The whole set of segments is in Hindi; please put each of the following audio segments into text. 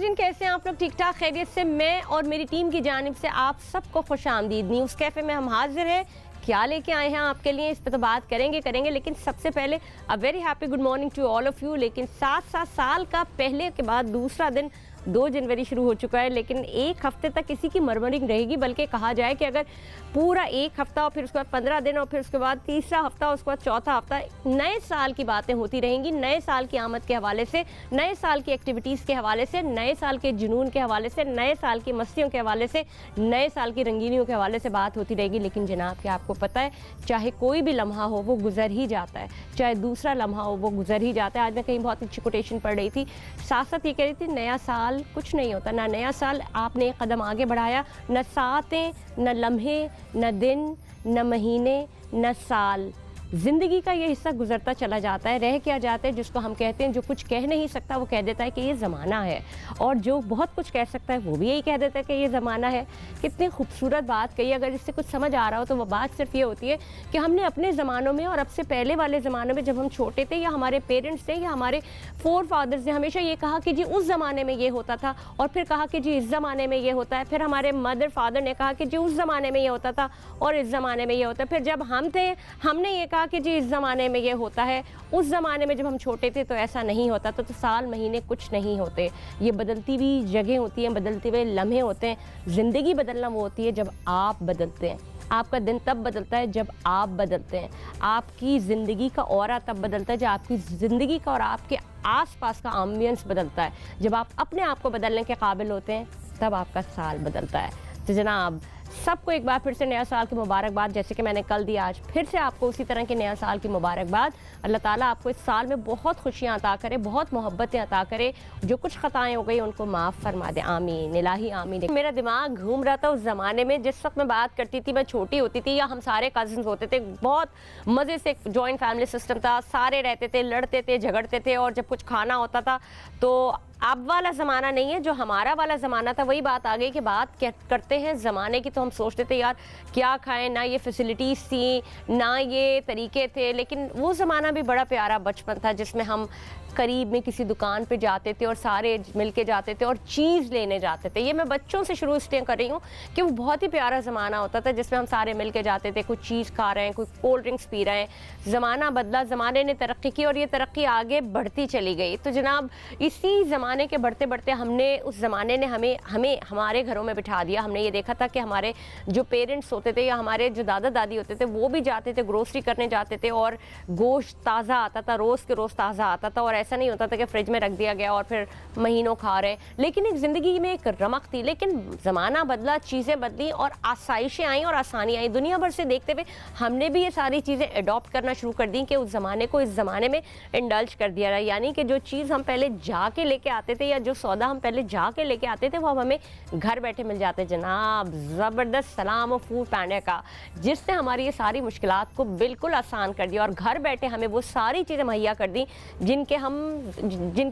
नाज़रीन, कैसे हैं आप लोग? ठीक ठाक खैरियत से? मैं और मेरी टीम की जानिब से आप सबको खुशामदीद। न्यूज़ कैफ़े में हम हाजिर हैं। क्या लेके आए हैं आपके लिए, इस पे तो बात करेंगे, लेकिन सबसे पहले a very happy good morning to all of you. लेकिन साथ साल का पहले के बाद दूसरा दिन 2 जनवरी शुरू हो चुका है, लेकिन एक हफ्ते तक किसी की मरमरिंग रहेगी। बल्कि कहा जाए कि अगर पूरा एक हफ्ता और फिर उसके बाद 15 दिन और फिर उसके बाद तीसरा हफ्ता, उसके बाद चौथा हफ्ता, नए साल की बातें होती रहेंगी। नए साल की आमद के हवाले से, नए साल की एक्टिविटीज़ के हवाले से, नए साल के जुनून के हवाले से, नए साल की मस्तियों के हवाले से, नए साल की रंगीनियों के हवाले से बात होती रहेगी। लेकिन जनाब, क्या आपको पता है, चाहे कोई भी लम्हा हो वो गुजर ही जाता है, चाहे दूसरा लम्हा हो वो गुजर ही जाता है। आज मैं कहीं बहुत अच्छी कोटेशन पढ़ रही थी, साथ साथ ये कह रही थी, नया साल कुछ नहीं होता। ना नया साल आपने एक कदम आगे बढ़ाया, न सातें, न लम्हे, न दिन, न महीने, न साल, ज़िंदगी का ये हिस्सा गुजरता चला जाता है। रह क्या जाता है, जिसको हम कहते हैं, जो कुछ कह नहीं सकता वो कह देता है कि ये ज़माना है, और जो बहुत कुछ कह सकता है वो भी यही कह देता है कि ये ज़माना है। कितनी खूबसूरत बात कही। अगर इससे कुछ समझ आ रहा हो तो वो बात सिर्फ ये होती है कि हमने अपने ज़मानों में और अब से पहले वाले ज़मानों में, जब हम छोटे थे या हमारे पेरेंट्स थे या हमारे फोर फादर्स ने हमेशा ये कहा कि जी उस ज़माने में ये होता था, और फिर कहा कि जी इस ज़माने में ये होता है, फिर हमारे मदर फादर ने कहा कि जी उस ज़माने में ये होता था और इस ज़माने में ये होता है। फिर जब हम थे, हमने ये कहा कि जी इस ज़माने में ये होता है। उस ज़माने में जब हम छोटे थे तो ऐसा नहीं होता, तो साल महीने कुछ नहीं होते। ये बदलती हुई जगह होती हैं, बदलते हुए लम्हे होते हैं। ज़िंदगी बदलना वो होती है जब आप बदलते हैं। आपका दिन तब बदलता है जब आप बदलते हैं। आपकी ज़िंदगी का ऑरा तब बदलता है जब आपकी ज़िंदगी का और आपके आसपास का एम्बियंस बदलता है। जब आप अपने आप को बदलने के काबिल होते हैं, तब आपका साल बदलता है। तो जनाब, सबको एक बार फिर से नया साल की मुबारकबाद। जैसे कि मैंने कल दी, आज फिर से आपको उसी तरह के नया साल की मुबारकबाद। अल्लाह ताला आपको इस साल में बहुत खुशियाँ अता करे, बहुत मोहब्बतें अता करे। जो कुछ ख़ताएँ हो गई उनको माफ़ फरमा दे, आमीन इलाही आमीन। मेरा दिमाग घूम रहा था उस ज़माने में जिस वक्त मैं बात करती थी, मैं छोटी होती थी, या हम सारे कज़न्स होते थे, बहुत मज़े से जॉइंट फैमिली सिस्टम था, सारे रहते थे, लड़ते थे, झगड़ते थे, और जब कुछ खाना होता था तो अब वाला ज़माना नहीं है, जो हमारा वाला ज़माना था। वही बात आ गई कि बात क्या करते हैं ज़माने की, तो हम सोचते थे यार क्या खाएं, ना ये फैसिलिटीज़ थी, ना ये तरीके थे। लेकिन वो ज़माना भी बड़ा प्यारा बचपन था, जिसमें हम करीब में किसी दुकान पे जाते थे और सारे मिल के जाते थे और चीज़ लेने जाते थे। ये मैं बच्चों से शुरू इसलिए कर रही हूँ कि वो बहुत ही प्यारा ज़माना होता था, जिसमें हम सारे मिल के जाते थे, कुछ चीज़ खा रहे हैं, कोई कोल्ड ड्रिंक्स पी रहे हैं। ज़माना बदला, ज़माने ने तरक्की की, और ये तरक्की आगे बढ़ती चली गई। तो जनाब, इसी ज़माने के बढ़ते बढ़ते हमने, उस ज़माने ने हमें हमारे घरों में बिठा दिया। हमने ये देखा था कि हमारे जो पेरेंट्स होते थे या हमारे जो दादा दादी होते थे, वो भी जाते थे, ग्रोसरी करने जाते थे, और गोश्त ताज़ा आता था, रोज़ के रोज़ ताज़ा आता था, और ऐसा नहीं होता था कि फ्रिज में रख दिया गया और फिर महीनों खा रहे। लेकिन एक ज़िंदगी में एक रमक थी। लेकिन ज़माना बदला, चीज़ें बदली, और आसाइशें आई और आसानी आई। दुनिया भर से देखते हुए हमने भी ये सारी चीज़ें अडॉप्ट करना शुरू कर दी कि उस ज़माने को इस ज़माने में इंडल्ज कर दिया रहा। यानी कि जो चीज़ हम पहले जाके लेके आते थे, या जो सौदा हम पहले जाके लेके आते थे, वो हमें घर बैठे मिल जाते। जनाब, ज़बरदस्त सलाम और फूड पैंडा का, जिसने हमारी ये सारी मुश्किलात को बिल्कुल आसान कर दिया, और घर बैठे हमें वो सारी चीज़ें मुहैया कर दी जिनकी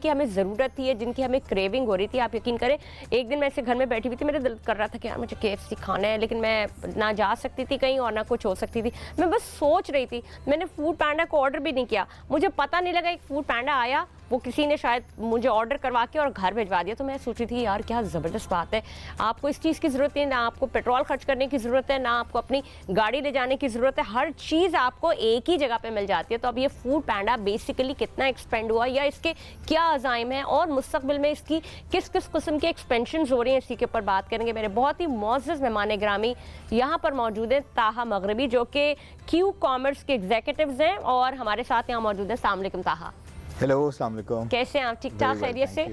हमें ज़रूरत थी, जिनकी हमें क्रेविंग हो रही थी। आप यकीन करें, एक दिन मैं ऐसे घर में बैठी हुई थी, मेरा दिल कर रहा था कि यार मुझे KFC खाना है, लेकिन मैं ना जा सकती थी कहीं और ना कुछ हो सकती थी। मैं बस सोच रही थी। मैंने फूड पैंडा को ऑर्डर भी नहीं किया, मुझे पता नहीं लगा एक फूड पैंडा आया, वो किसी ने शायद मुझे ऑर्डर करवा के और घर भिजवा दिया। तो मैं सोच रही थी यार क्या ज़बरदस्त बात है। आपको इस चीज़ की ज़रूरत नहीं, ना आपको पेट्रोल खर्च करने की ज़रूरत है, ना आपको अपनी गाड़ी ले जाने की ज़रूरत है। हर चीज़ आपको एक ही जगह पे मिल जाती है। तो अब ये फूड पैंडा बेसिकली कितना एक्सपेंड हुआ, या इसके क्या अज़ाइम है, और मुस्तक़बिल में इसकी किस किस किस्म के एक्सपेंशन हो रही हैं, इसी के ऊपर बात करेंगे। मेरे बहुत ही मोअज़्ज़ज़ मेहमान ग्रामी यहाँ पर मौजूद हैं, ताहा मगरबी, जो कि क्यू कॉमर्स के एग्जीक्यूटिव्स हैं, और हमारे साथ यहाँ मौजूद हैं। अस्सलाम वालेकुम ताहा। हेलो, अस्सलाम वालेकुम। कैसे हैं आप? ठीक ठाक खैरियत से?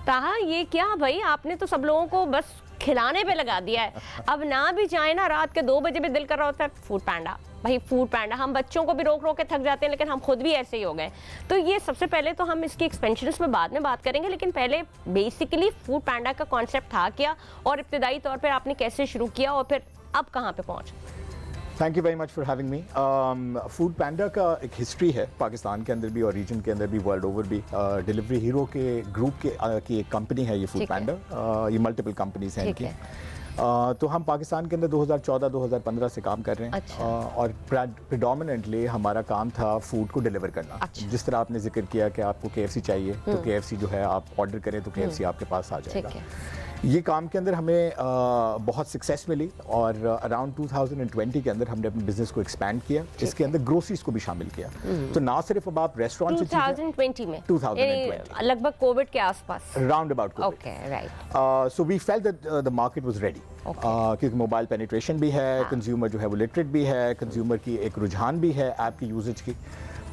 ताहा, ये क्या भाई, आपने तो सब लोगों को बस खिलाने पे लगा दिया है। अब ना भी जाए ना, रात के 2 बजे भी दिल कर रहा होता है फूड पैंडा, भाई फूड पैंडा। हम बच्चों को भी रोक रोक के थक जाते हैं, लेकिन हम खुद भी ऐसे ही हो गए। तो ये सबसे पहले तो हम इसकी एक्सपेंशंस में बाद में बात करेंगे, लेकिन पहले बेसिकली फूड पैंडा का कॉन्सेप्ट था क्या, और इब्तिदाई तौर पर आपने कैसे शुरू किया, और फिर अब कहाँ पे पहुँच? Thank you very much for having me. Foodpanda का एक हिस्ट्री है पाकिस्तान के अंदर भी और रीजन के अंदर भी, वर्ल्ड ओवर भी। डिलीवरी हीरो के ग्रुप की एक कंपनी है ये फूड पैंडा। ये मल्टीपल कंपनीज हैं इनकी। तो हम पाकिस्तान के अंदर 2014-2015 से काम कर रहे हैं। अच्छा। और प्रिडोमिनेंटली हमारा काम था फूड को डिलीवर करना। अच्छा। जिस तरह आपने जिक्र किया कि आपको KFC चाहिए तो KFC जो है आप ऑर्डर करें तो KFC आपके पास आ जाएगा। ठीक है। ये काम के अंदर हमें बहुत सक्सेस मिली और अराउंड 2020 के अंदर हमने अपने बिजनेस को एक्सपैंड किया, इसके अंदर ग्रोसरीज को भी शामिल किया। तो ना सिर्फ अब आप रेस्टोरेंट से 2020 में 2020 लगभग कोविड के आसपास। Round about okay, right. So we felt that the market was ready, क्योंकि मोबाइल पेनिट्रेशन भी है, कंज्यूमर जो है वो लिटरेट भी है, कंज्यूमर की एक रुझान भी है ऐप की यूजेज की।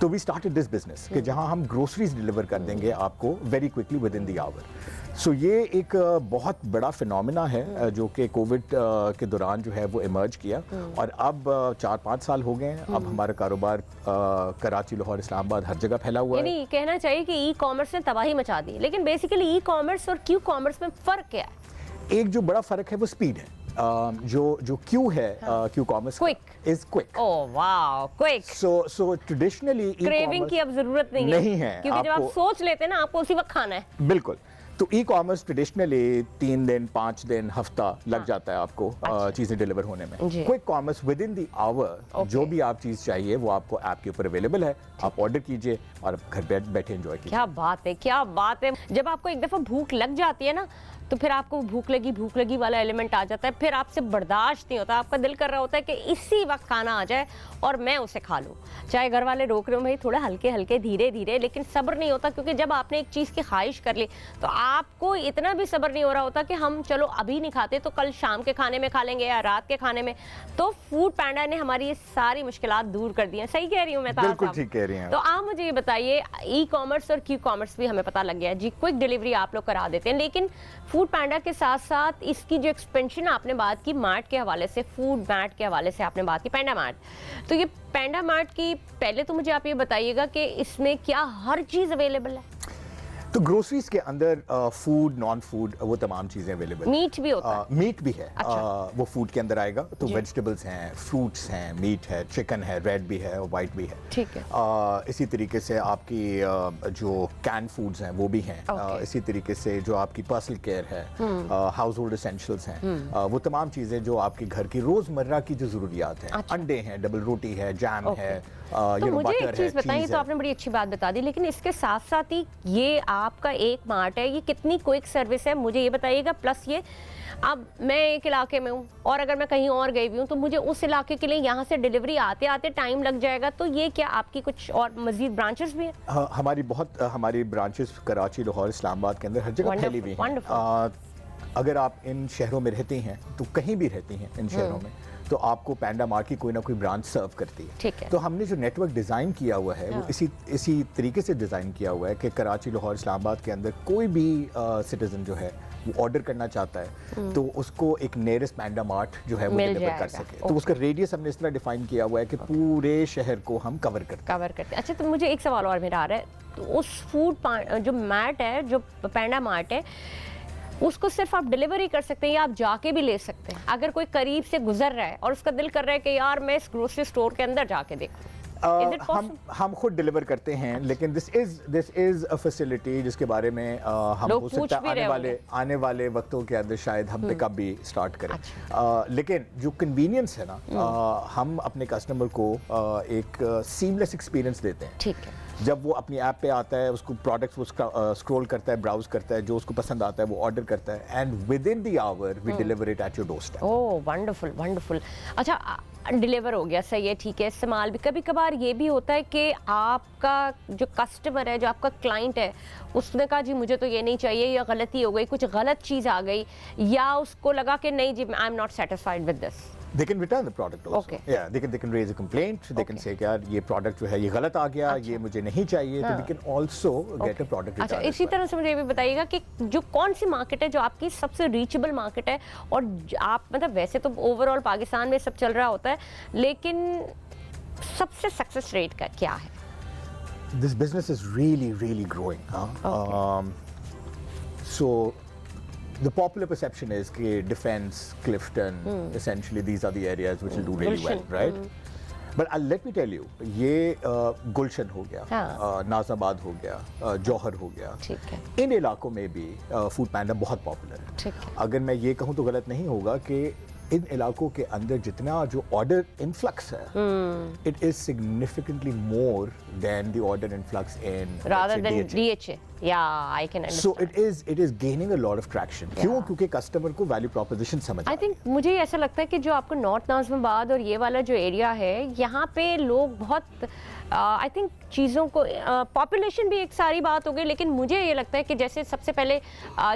तो वी स्टार्टेड दिस बिजनेस कि जहां हम ग्रोसरीज डिलीवर कर देंगे आपको very quickly within the hour. So ये एक बहुत बड़ा फिनोमिना है जो कि कोविड के दौरान जो है वो इमर्ज किया और अब 4-5 साल हो गए हैं। अब हमारा कारोबार कराची, लाहौर, इस्लामाबाद हर जगह फैला हुआ है। यानी कहना चाहिए कि ई कॉमर्स ने तबाही मचा दी, लेकिन बेसिकली ई कॉमर्स और क्यू कॉमर्स में फ़र्क क्या है? एक जो बड़ा फ़र्क है वो स्पीड है। जो क्यू है, Q commerce Quick। Is quick. Oh wow, quick. So traditionally craving की अब जरूरत नहीं है क्योंकि जब आप सोच लेते हैं ना आपको उसी वक्त खाना है। बिल्कुल। तो ई कॉमर्स ट्रेडिशनली 3 दिन, 5 दिन, हफ्ता लग जाता है आपको चीज़ें डिलीवर होने में। Quick commerce within the hour जो भी आप चीज़ चाहिए वो आपको ऐप के ऊपर अवेलेबल है, आप ऑर्डर कीजिए और घर बैठे एंजॉय कीजिए। क्या बात है, क्या बात है। जब आपको एक दफ़ा भूख लग जाती है ना तो फिर आपको भूख लगी वाला एलिमेंट आ जाता है, फिर आपसे बर्दाश्त नहीं होता, आपका दिल कर रहा होता है कि इसी वक्त खाना आ जाए और मैं उसे खा लूँ। चाहे घर वाले रोक रहे हो भाई थोड़ा हल्के हल्के धीरे धीरे, लेकिन सब्र नहीं होता क्योंकि जब आपने एक चीज़ की ख्वाहिश कर ली तो आपको इतना भी सब्र नहीं हो रहा होता कि हम चलो अभी नहीं खाते तो कल शाम के खाने में खा लेंगे या रात के खाने में। तो फूड पैंडा ने हमारी ये सारी मुश्किलात दूर कर दी हैं। सही कह रही हूँ मैं? बिल्कुल ठीक कह रही हैं। तो आप मुझे ये बताइए, ई कॉमर्स और क्यू कॉमर्स भी हमें पता लग गया है जी, क्विक डिलीवरी आप लोग करा देते हैं, लेकिन फूड पैंडा के साथ साथ इसकी जो एक्सपेंशन आपने बात की मार्ट के हवाले से, फूड मैट के हवाले से आपने बात की पैंडा मार्ट, तो ये पैंडा मार्ट की पहले तो मुझे आप ये बताइएगा कि इसमें क्या हर चीज़ अवेलेबल है? तो ग्रोसरीज के अंदर फूड, नॉन फूड, वो तमाम चीज़ें अवेलेबल। मीट भी होता है? मीट भी है। अच्छा। वो फूड के अंदर आएगा। तो वेजिटेबल्स हैं, फ्रूट्स हैं, मीट है, चिकन है, रेड भी है और वाइट भी है। ठीक है। इसी तरीके से आपकी जो कैन फूड्स हैं वो भी हैं। इसी तरीके से जो आपकी पर्सनल केयर है, हाउस होल्ड एसेंशियल्स हैं, वो तमाम चीज़ें जो आपकी घर की रोज़मर्रा की जो ज़रूरियात हैं। अच्छा। अंडे हैं, डबल रोटी है, जैम है, तो मुझे एक चीज़ बताइए, तो आपने बड़ी अच्छी बात बता दी, लेकिन इसके साथ साथ ही ये आपका एक मार्ट है, ये कितनी क्विक सर्विस है मुझे ये बताइएगा। प्लस ये अब मैं एक इलाके में हूँ और अगर मैं कहीं और गई हुई हूँ तो मुझे उस इलाके के लिए यहाँ से डिलीवरी आते आते टाइम लग जाएगा, तो ये क्या आपकी कुछ और मजीद ब्रांचेस भी हैं? हमारी ब्रांचेस कराची, लाहौर, इस्लामाबाद के अंदर हर जगह फैली हुई हैं। अगर आप इन शहरों में रहती हैं तो कहीं भी रहती हैं इन शहरों में तो आपको पैंडा मार्ट की कोई ना कोई ब्रांच सर्व करती है। ठीक है। तो हमने जो नेटवर्क डिज़ाइन किया हुआ है वो इसी तरीके से डिज़ाइन किया हुआ है कि कराची, लाहौर, इस्लामाबाद के अंदर कोई भी सिटीजन जो है वो ऑर्डर करना चाहता है तो उसको एक नियरेस्ट पैंडा मार्ट जो है वो डिलीवर कर सके। तो उसका रेडियस हमने इस तरह डिफाइन किया हुआ है कि पूरे शहर को हम कवर करते हैं। अच्छा, तो मुझे एक सवाल और मेरा आ रहा है, तो उस फूड जो मैट है, जो पैंडा मार्ट है, उसको सिर्फ आप डिलीवरी कर सकते हैं या आप जाके भी ले सकते हैं? अगर कोई करीब से गुजर रहा है और उसका दिल कर रहा है कि यार मैं इस ग्रोसरी स्टोर के अंदर जाके देखूं, हम खुद डिलीवर करते हैं, लेकिन दिस इज अ फैसिलिटी जिसके बारे में हम हो सकता है आने वाले वक्तों के अंदर शायद हम पिकअप भी स्टार्ट करें। लेकिन जो कन्वीनियंस है ना, हम अपने कस्टमर को एक सीमलेस एक्सपीरियंस देते हैं। ठीक है। जब वो अपनी ऐप पे आता है, उसको प्रोडक्ट्स वो स्क्रॉल करता है, ब्राउज करता है, जो उसको पसंद आता है वो ऑर्डर करता है, and within the hour we deliver it at your doorstep. Oh wonderful wonderful. अच्छा, डिलीवर हो गया, सही है, ठीक है। इस्तेमाल भी कभी कभार ये भी होता है कि आपका जो कस्टमर है, जो आपका क्लाइंट है, उसने कहा जी मुझे तो ये नहीं चाहिए, या गलती हो गई, कुछ गलत चीज़ आ गई, या उसको लगा कि नहीं जी I am not satisfied with this, they can return the product also. Okay. Yeah, they can raise a complaint. They can say कि यार ये product जो है ये गलत आ गया, ये मुझे नहीं चाहिए, तो we can also get a product return. अच्छा, इसी तरह से मुझे ये भी बताइएगा कि जो कौन सी मार्केट है जो आपकी सबसे रीचेबल मार्केट है, और आप मतलब वैसे तो ओवरऑल पाकिस्तान में सब चल रहा होता है, लेकिन सबसे सक्सेस रेट का क्या है? This business is really growing. So the popular perception is कि defense, Clifton, essentially these are the areas which will do really well, right? But let me tell you, ये गुलशन हो गया, हाँ। नाजाबाद हो गया, जौहर हो गया, ठीक है, इन इलाकों में भी फूड पैंडा बहुत पॉपुलर है। ठीक है। अगर मैं ये कहूँ तो गलत नहीं होगा कि इन इलाकों के अंदर जितना जो ऑर्डर इनफ्लक्स है, it is significantly more than the order influx in rather than DHA. Yeah, I can understand. So it is gaining a lot of traction. क्यों? क्योंकि कस्टमर को वैल्यू प्रोपोजिशन समझ आई थिंक मुझे ऐसा लगता है कि जो आपको नॉर्थ नाज़िमाबाद और ये वाला जो एरिया है, यहाँ पे लोग बहुत आई थिंक चीज़ों को पॉपुलेशन भी एक सारी बात हो गई, लेकिन मुझे ये लगता है कि जैसे सबसे पहले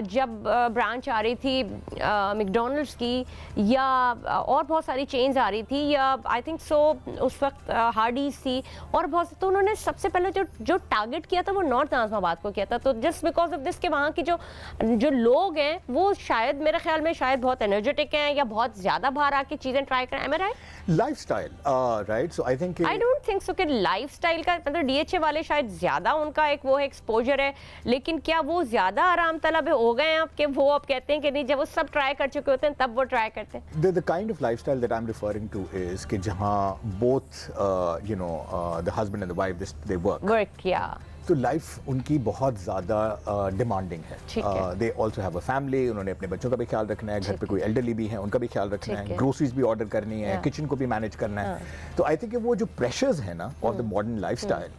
जब ब्रांच आ रही थी मैकडॉनल्ड्स की या और बहुत सारी चेन्स आ रही थी, या आई थिंक सो उस वक्त हार्डीज थी और बहुत, तो उन्होंने सबसे पहले जो टारगेट किया था वो नॉर्थ नाज़िमाबाद को किया था। तो जस्ट बिकॉज ऑफ दिस के वहाँ की जो लोग हैं वो शायद मेरे ख्याल में शायद बहुत एनर्जेटिक हैं या बहुत ज़्यादा बाहर आके चीज़ें ट्राई करें। Am I right? Lifestyle, right? So I think I don't think so कि लाइफस्टाइल का मतलब डीएचए वाले शायद ज्यादा उनका एक वो है एक्सपोजर है, लेकिन क्या वो ज्यादा आराम तलब हो गए हैं अब कि वो अब कहते हैं कि नहीं, जब वो सब ट्राई कर चुके होते हैं तब वो ट्राई करते हैं? The kind of lifestyle that I'm referring to is कि जहाँ both the husband and the wife they work. या तो लाइफ उनकी बहुत ज़्यादा डिमांडिंग है। They also have a family, उन्होंने अपने बच्चों का भी ख्याल रखना है, घर पे कोई एल्डरली भी है उनका भी ख्याल रखना है, ग्रोसरीज भी ऑर्डर करनी है, किचन को भी मैनेज करना है। तो आई थिंक वो जो प्रेशर्स है ना ऑफ द मॉडर्न लाइफस्टाइल,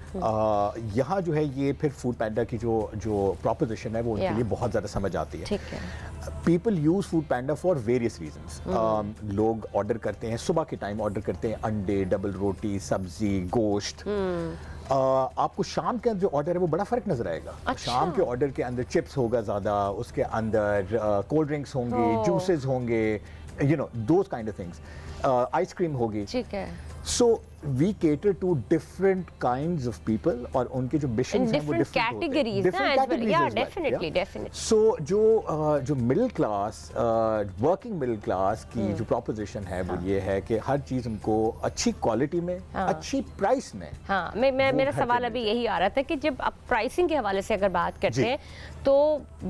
यहाँ जो है ये फिर फूड पैंडा की जो प्रोपोजिशन है वो उनके लिए बहुत ज़्यादा समझ आती है। People use food panda for various reasons. लोग ऑर्डर करते हैं, सुबह के टाइम ऑर्डर करते हैं अंडे, डबल रोटी, सब्जी, गोश्त। आपको शाम के अंदर जो ऑर्डर है वो बड़ा फर्क नजर आएगा। अच्छा। शाम के ऑर्डर के अंदर चिप्स होगा ज़्यादा, उसके अंदर कोल्ड ड्रिंक्स होंगे, जूसेस होंगे, those kind of things, ice cream होगी। ठीक है। So we cater to different kinds of people और उनके जो missions हैं वो different categories, different categories yeah, as well, definitely, yeah? definitely. So जो middle class, working middle class की जो proposition है वो ये है कि हर चीज़ उनको अच्छी क्वालिटी में, अच्छी प्राइस में। हाँ, मेरा सवाल अभी यही आ रहा था कि जब आप प्राइसिंग के हवाले से अगर बात करते हैं तो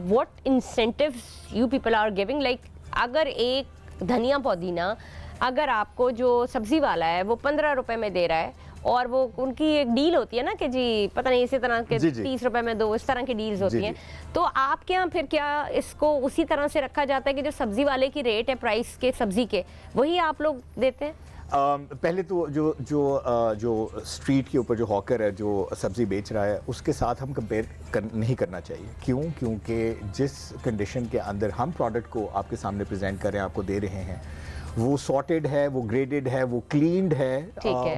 what incentives you people are giving, like अगर एक धनिया पुदीना अगर आपको जो सब्जी वाला है वो 15 रुपए में दे रहा है और वो उनकी एक डील होती है ना कि जी पता नहीं इसी तरह के 30 रुपए में दो, इस तरह की डील्स होती हैं, तो आपके यहाँ फिर क्या इसको उसी तरह से रखा जाता है कि जो सब्जी वाले की रेट है प्राइस के सब्जी के वही आप लोग देते हैं? पहले तो जो स्ट्रीट के ऊपर जो हॉकर है जो सब्जी बेच रहा है उसके साथ हम कंपेयर नहीं करना चाहिए। क्यों? क्योंकि जिस कंडीशन के अंदर हम प्रोडक्ट को आपके सामने प्रेजेंट कर रहे हैं, आपको दे रहे हैं, वो सॉर्टेड है, वो ग्रेडेड है, वो क्लीन्ड है,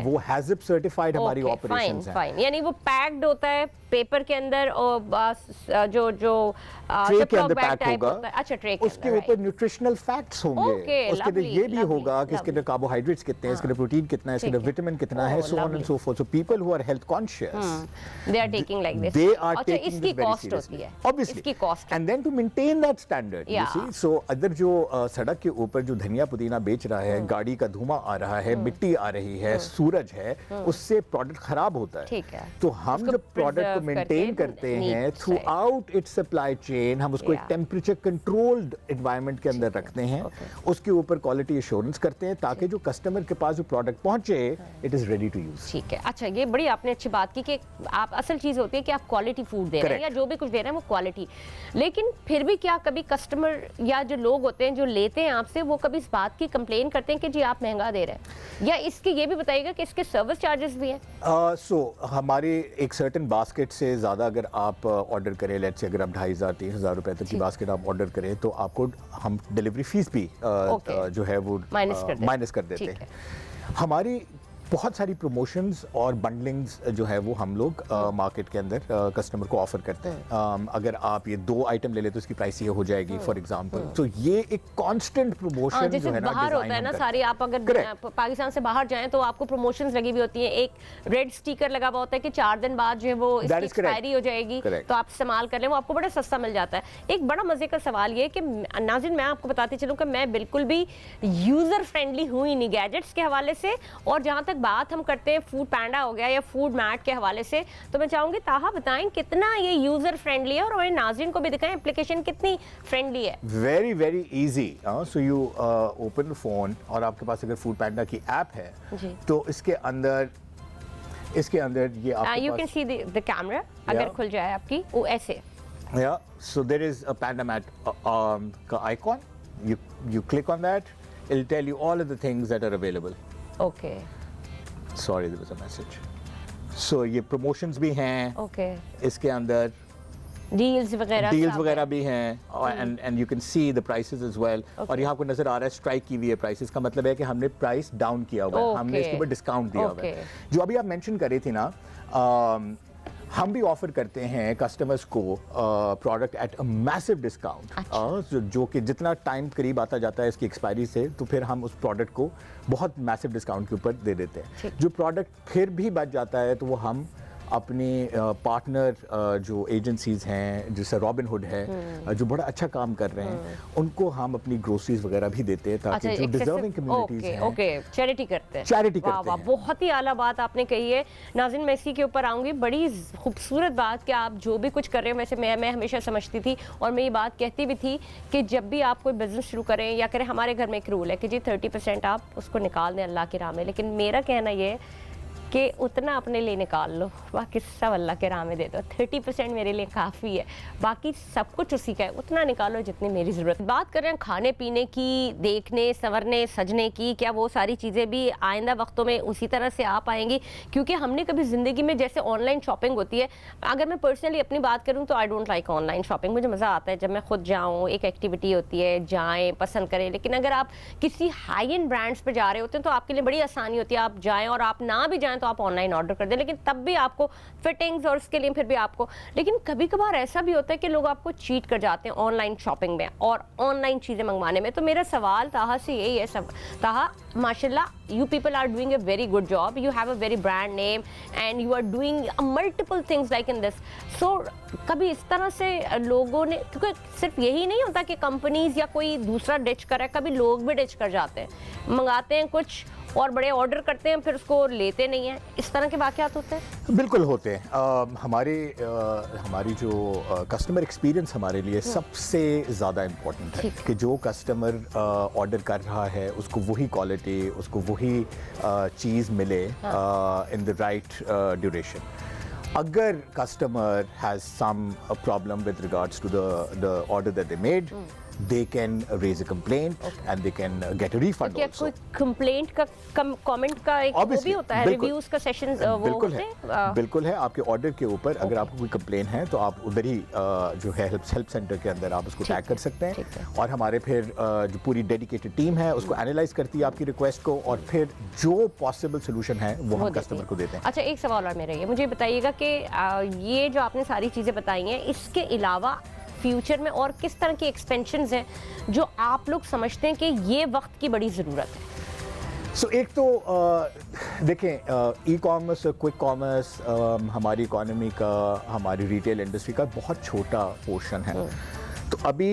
वो हैज़िप सर्टिफाइड हमारी ऑपरेशंस हैं। फाइन, यानी वो पैक्ड होता है पेपर के अंदर और जो ट्रे के अंदर पैक होगा। अच्छा, ट्रे के उसके ऊपर न्यूट्रिशनल फैक्ट्स होंगे, उसके अंदर ये भी होगा कि इसके अंदर कार्बोहाइड्रेट्स कितने हैं, इसके अंदर प्रोटीन कितना है, इसके अंदर विटामिन कितना है, so on and so forth. So people who are health conscious, they are taking like this, they are taking इसकी कॉस्ट होती है ऑब्वियसली, इसकी cost, and then to maintain that standard you see. So other जो सड़क के ऊपर जो धनिया पुदीना बेच रहा है, गाड़ी का धुआं आ रहा है, मिट्टी आ रही है, सूरज है, उससे प्रोडक्ट खराब होता है। ठीक है। तो हम जब प्रोडक्ट को मेंटेन करते हैं through out it's supply chain, हम उसको एक टेम्परेचर कंट्रोल्ड एनवायरनमेंट के अंदर रखते हैं, उसके ऊपर क्वालिटी एश्योरेंस करते हैं ताकि जो कस्टमर के पास जो प्रोडक्ट पहुंचे it is ready to use. ठीक है। अच्छा, ये बड़ी आपने अच्छी बात की कि आप असल चीज होती है कि आप क्वालिटी फूड दे रहे हैं या जो भी कुछ दे रहे हैं वो क्वालिटी, लेकिन फिर भी क्या कभी कस्टमर या जो लोग होते हैं जो लेते हैं आपसे वो कभी इस बात की कंप्लेन करते हैं कि जी आप महंगा दे रहे हैं, या इसके ये भी बताइएगा कि इसके सर्विस चार्जेस भी हैं? हमारे एक सर्टेन बास्केट से ज़्यादा अगर आप ऑर्डर करें, लेट्स से अगर आप 2500-3000 रुपए तक की बास्केट आप ऑर्डर करें तो आपको हम डिलीवरी फीस भी जो है वो माइनस कर देते हैं। हमारी बहुत सारी प्रमोशंस और बंडलिंग्स जो है वो हम लोग मार्केट के अंदर कस्टमर को ऑफर करते हैं। अगर आप ये 2 आइटम ले ले तो इसकी प्राइस ये हो जाएगी फॉर एग्जांपल। तो ये एक कांस्टेंट प्रमोशन जो है ना, बाहर होता है ना सारी, आप अगर पाकिस्तान से बाहर जाएं तो आपको प्रमोशंस लगी हुई होती हैं, एक रेड स्टिकर लगा हुआ होता है कि 4 दिन बाद जो है वो इसकी एक्सपायरी हो जाएगी तो आप इस्तेमाल कर लें, वो आपको बड़ा सस्ता मिल जाता है। एक बड़ा मजे का सवाल ये कि नाज़रीन मैं आपको बताती चलूँ कि मैं बिल्कुल भी यूजर फ्रेंडली हुई नहीं गैजेट्स के हवाले से, और जहाँ तक बात हम करते हैं फूड पैंडा हो गया या फूड मैट के हवाले से, तो मैं चाहूँगी ताहा बताएं कितना ये यूज़र फ्रेंडली है और हमारे नाज़रीन को भी दिखाएं एप्लीकेशन कितनी फ्रेंडली है। Very very easy. So you open phone और आपके पास अगर फूड पैंडा की ऐप है जी। तो इसके अंदर ये आपके you pass can see the camera अगर खुल जाए आपकी वो ऐसे। Yeah, so there is a Panda Mat icon. You click on that, it'll tell you all of the things that are available. Okay. Sorry, there was a message. So ये promotions भी हैं, Okay. इसके अंदर डील्स वगैरह भी हैं, and you can see the prices as well. और यहाँ आपको नजर आ रहा है स्ट्राइक की हुई है प्राइसेस का मतलब है कि हमने प्राइस डाउन किया हुआ है, हमने इसके ऊपर डिस्काउंट दिया हुआ है। जो अभी आप मेंशन कर रही थी ना, हम भी ऑफर करते हैं कस्टमर्स को product at a massive discount, जो कि जितना टाइम करीब आता जाता है इसकी एक्सपायरी से तो फिर हम उस प्रोडक्ट को बहुत मैसिव डिस्काउंट के ऊपर दे देते हैं। जो प्रोडक्ट फिर भी बच जाता है तो वो हम अपनी पार्टनर जो एजेंसीज हैं जैसे रॉबिन हुड है जो बड़ा अच्छा काम कर रहे हैं उनको हम अपनी ग्रोसरीज वगैरह भी देते हैं ताकि जो डिजर्विंग कम्युनिटीज हैं चैरिटी करते हैं। वाह, बहुत ही आला बात आपने कही है। नाज़रीन मैं इसी के ऊपर आऊँगी, बड़ी खूबसूरत बात कि आप जो भी कुछ कर रहे हैं, वैसे मैं हमेशा समझती थी और मैं ये बात कहती भी थी कि जब भी आप कोई बिजनेस शुरू करें या करें, हमारे घर में एक रूल है कि जी 30% आप उसको निकाल दें अल्लाह की राह में, लेकिन मेरा कहना ये है कि उतना अपने लिए निकाल लो, बाकी सब अल्लाह के राह में दे दो। 30% मेरे लिए काफ़ी है, बाकी सब कुछ उसी का है, उतना निकालो जितनी मेरी ज़रूरत। बात कर रहे हैं खाने पीने की, देखने संवरने सजने की, क्या वो सारी चीज़ें भी आइंदा वक्तों में उसी तरह से आ पाएंगी? क्योंकि हमने कभी ज़िंदगी में जैसे ऑनलाइन शॉपिंग होती है, अगर मैं पर्सनली अपनी बात करूँ तो I don't like online shopping. मुझे मज़ा आता है जब मैं खुद जाऊँ, एक एक्टिविटी होती है, जाएँ पसंद करें। लेकिन अगर आप किसी हाई एंड ब्रांड्स पर जा रहे होते हैं तो आपके लिए बड़ी आसानी होती है, आप जाएँ और आप ना भी जाएँ तो आप ऑनलाइन ऑर्डर कर दें, लेकिन तब भी आपको फिटिंग्स और उसके लिए फिर भी आपको, लेकिन कभी कभार ऐसा भी होता है कि लोग आपको चीट कर जाते हैं ऑनलाइन शॉपिंग में और ऑनलाइन चीज़ें मंगवाने में। तो मेरा सवाल ताहा से यही है, सब ताहा माशाल्लाह you people are doing a very good job, you have a very brand name and you are doing multiple things like in this. So कभी इस तरह से लोगों ने, क्योंकि सिर्फ यही नहीं होता कि कंपनीज या कोई दूसरा डिच करे, कभी लोग भी डिच कर जाते हैं, मंगाते हैं कुछ और बड़े ऑर्डर करते हैं फिर उसको लेते नहीं हैं, इस तरह के वाक़यात होते हैं? बिल्कुल होते हैं। हमारी जो कस्टमर एक्सपीरियंस हमारे लिए सबसे ज़्यादा इम्पोर्टेंट है कि जो कस्टमर ऑर्डर कर रहा है उसको वही क्वालिटी, उसको वही चीज़ मिले इन द राइट ड्यूरेशन। अगर customer has some problem with regards to the order that they made, they can raise a complaint and they can get a refund क्या also. कोई कंप्लेंट का कमेंट का एक वो भी होता है, रिव्यूज का सेशन वो बिल्कुल होते है, बिल्कुल है। आपके ऑर्डर के ऊपर अगर आपको कोई कंप्लेन है तो आप उधर ही जो है हेल्प सेंटर के अंदर आप उसको टैग कर सकते हैं और हमारे फिर जो पूरी डेडिकेटेड टीम है उसको एनालाइज करती है आपकी रिक्वेस्ट को और फिर जो पॉसिबल सोल्यूशन है वो हम कस्टमर को देते हैं। अच्छा, एक सवाल और मेरा ये, मुझे बताइएगा कि ये जो आपने सारी चीज़ें बताई हैं, इसके अलावा फ्यूचर में और किस तरह की एक्सपेंशंस हैं जो आप लोग समझते हैं कि ये वक्त की बड़ी ज़रूरत है? सो एक तो देखें ई कॉमर्स, क्विक कॉमर्स हमारी इकोनॉमी का, हमारी रिटेल इंडस्ट्री का बहुत छोटा पोर्शन है, तो अभी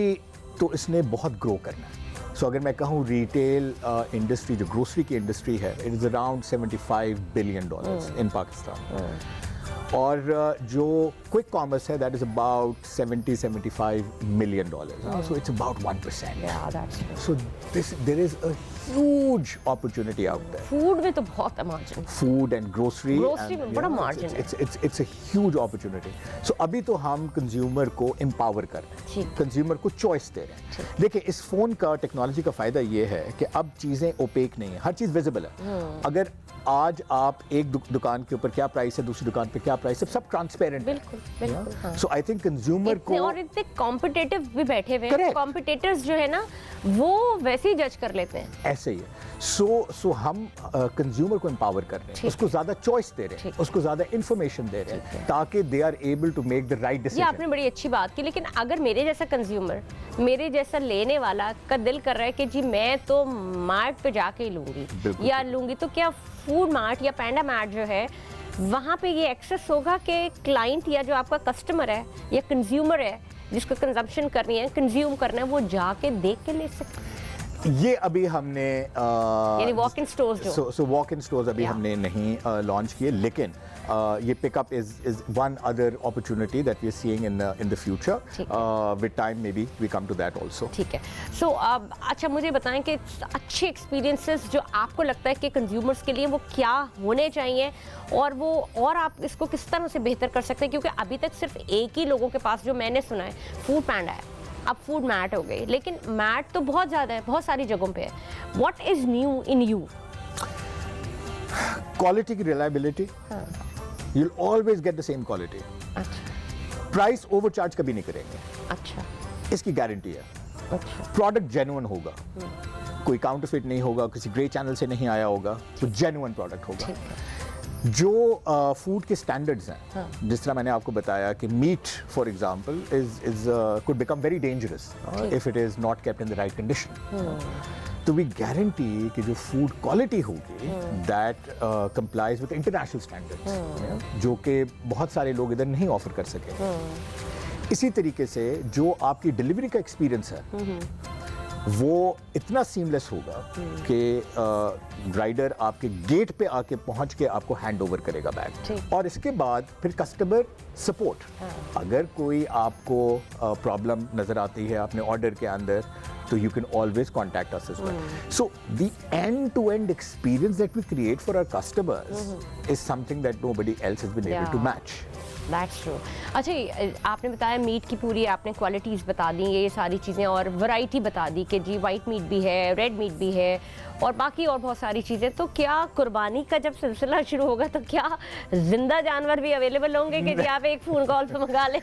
तो इसने बहुत ग्रो करना है। सो अगर मैं कहूँ रिटेल इंडस्ट्री जो ग्रोसरी की इंडस्ट्री है, it is around $75 billion in Pakistan और जो क्विक कॉमर्स है that is about $70-75 million, so it's about 1%। So there is a huge opportunity out there. Food में तो बहुत मार्जिन, फूड एंड ग्रोसरी में बड़ा मार्जिन है, इट्स अ ह्यूज अपॉर्चुनिटी। सो अभी तो हम कंज्यूमर को एम्पावर कर रहे हैं, कंज्यूमर को चॉइस दे रहे हैं। देखिए इस फोन का, टेक्नोलॉजी का फायदा ये है कि अब चीजें ओपेक नहीं है, हर चीज विजिबल है। अगर आज आप एक दुकान के ऊपर क्या प्राइस है, दूसरी दुकान पे क्या प्राइस है, सब ट्रांसपेरेंट है। बिल्कुल। सो आई थिंक कंज्यूमर को, और इतने कॉम्पिटिटिव भी बैठे हुए हैं, कॉम्पिटिटर्स जो है ना वो वैसे ही जज कर लेते हैं, ऐसे ही है। सो हम कंज्यूमर को एम्पावर कर रहे हैं, उसको ज्यादा चॉइस दे रहे हैं, उसको ज्यादा इंफॉर्मेशन दे रहे हैं ताकि they are able to make the right decision. ये आपने बड़ी अच्छी बात की, लेकिन अगर मेरे जैसा कंज्यूमर, मेरे जैसा लेने वाला का दिल कर रहा है कि जी मैं तो मार्ट पे जाके ही लूंगी या लूंगी, तो क्या फूड मार्ट या पैंडा मार्ट जो है वहाँ पे ये एक्सेस होगा कि क्लाइंट या जो आपका कस्टमर है या कंज्यूमर है जिसको कंजम्पशन करनी है, कंज्यूम करना है, वो जाके देख के ले सकते हैं? ये अभी हमने यानी वॉक इन स्टोर्स जो सो वॉक इन स्टोर्स अभी Yeah. हमने नहीं लॉन्च किए, लेकिन ये pickup is one other opportunity that we are seeing in the future. ठीक with time may be we come to that also. ठीक है. सो अच्छा मुझे बताएं कि अच्छे एक्सपीरियंसेस जो आपको लगता है कि कंज्यूमर्स के लिए वो क्या होने चाहिए और वो और आप इसको किस तरह से बेहतर कर सकते हैं, क्योंकि अभी तक सिर्फ एक ही लोगों के पास जो मैंने सुना है फूड पैंडा है, अब फूड मैट हो गई, लेकिन मैट तो बहुत ज़्यादा है, बहुत सारी जगहों पे है. What is new in you? Quality की reliability, you will always get the same quality. अच्छा प्राइस ओवरचार्ज कभी नहीं करेंगे, अच्छा इसकी गारंटी है. अच्छा प्रोडक्ट जेन्युइन होगा, कोई काउंटरफिट नहीं होगा, किसी ग्रे चैनल से नहीं आया होगा, तो जेन्युइन प्रोडक्ट होगा. ठीक है. जो फूड के स्टैंडर्ड्स हैं, जिस तरह मैंने आपको बताया कि meat for example is could become very dangerous if it is not kept in the right condition. तो वी गारंटी कि जो फूड क्वालिटी होगी that complies with international standards, जो कि बहुत सारे लोग इधर नहीं ऑफर कर सके. इसी तरीके से जो आपकी डिलीवरी का एक्सपीरियंस है वो इतना सीमलेस होगा कि राइडर आपके गेट पे आके पहुंच के आपको हैंड ओवर करेगा बैग. ठीक. और इसके बाद फिर कस्टमर सपोर्ट, अगर कोई आपको प्रॉब्लम नजर आती है अपने ऑर्डर के अंदर, तो you can always contact us as well. So the end-to-end experience that we create for our customers is something that nobody else has been able to match. That's true. अच्छा आपने बताया मीट की पूरी आपने क्वालिटीज़ बता दी, ये सारी चीज़ें और वैरायटी बता दी कि जी वाइट मीट भी है, रेड मीट भी है और बाकी और बहुत सारी चीज़ें. तो क्या कुर्बानी का जब सिलसिला शुरू होगा तो क्या जिंदा जानवर भी अवेलेबल होंगे कि जी आप एक फ़ोन कॉल पे मंगा लें?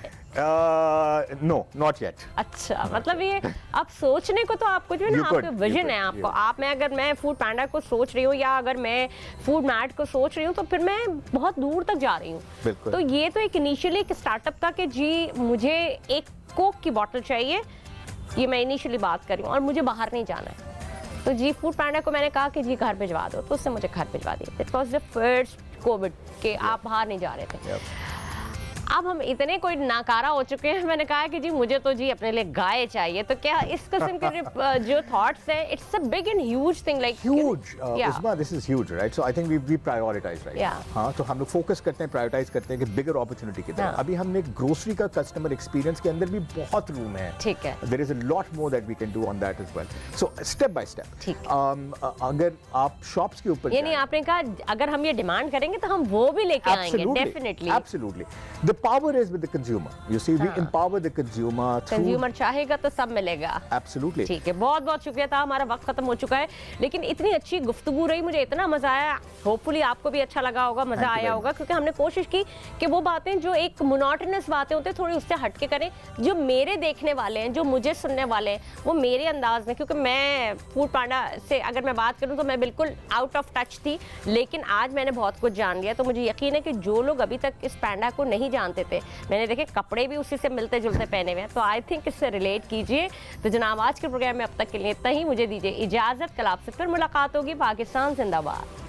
No, not yet. अच्छा, मतलब ये आप सोचने को तो आपको जो है ना, आपका विजन है आपको. आप मैं अगर मैं फूड पैंडा को सोच रही हूँ या अगर मैं फूड मैट को सोच रही हूँ तो फिर मैं बहुत दूर तक जा रही हूँ. बिल्कुल. तो ये तो एक इनिशियली एक स्टार्टअप था कि जी मुझे एक कोक की बॉटल चाहिए, ये मैं इनिशियली बात कर रही हूँ और मुझे बाहर नहीं जाना है. तो जी फूड पैंडा को मैंने कहा कि जी घर भिजवा दो, तो उससे मुझे घर भिजवा दिया. It was the first Covid के आप बाहर नहीं जा रहे थे. अब हम इतने कोई नाकारा हो चुके हैं, मैंने कहा कि जी मुझे तो जी अपने लिए गाय चाहिए. तो क्या इस किस्म के जो थॉट्स हैं, it's a big and huge thing like Huge. Usma, this is huge, right? So I think we prioritize, right? Yeah. हाँ, तो हम लोग फोकस करते हैं, प्रायोरिटाइज करते हैं कि बिगर अपॉर्चुनिटी की तरफ. हाँ. अभी हमने ग्रोसरी का कस्टमर एक्सपीरियंस के अंदर भी बहुत रूम है. ठीक है. There is a lot more that we can do on that as well. So step by step. ठीक. अगर आप शॉप्स के ऊपर यानी आपने कहा अगर हम ये डिमांड करेंगे तो हम वो भी लेके आएंगे. Definitely. Absolutely. The power is with the consumer. You see, we empower the consumer through. Consumer चाहेगा तो सब मिलेगा. Absolutely. ठीक है, बहुत बहुत शुक्रिया था. हमारा वक्त खत्म हो चुका है, लेकिन इतनी अच्छी गुफ्तगू रही, मुझे इतना मजा आया. होपफुली आपको भी अच्छा लगा होगा, मजा आया होगा, क्योंकि हमने कोशिश की कि वो बातें जो एक मोनोटोनस बातें होती हैं थोड़ी उससे हट के करें. जो मेरे देखने वाले हैं, जो मुझे सुनने वाले हैं, वो मेरे अंदाज में, क्योंकि मैं फूड पैंडा से अगर मैं बात करूं तो मैं बिल्कुल आउट ऑफ टच थी, लेकिन आज मैंने बहुत कुछ जान लिया. तो मुझे यकीन है कि जो लोग अभी तक इस पैंडा को नहीं जानते थे, मैंने देखे कपड़े भी उसी से मिलते जुलते पहने हुए हैं, तो आई थिंक इससे रिलेट कीजिए. तो जनाब आज के प्रोग्राम में अब तक के लिए इतना ही. मुझे दीजिए इजाजत, कल आपसे फिर मुलाकात होगी. पाकिस्तान जिंदाबाद.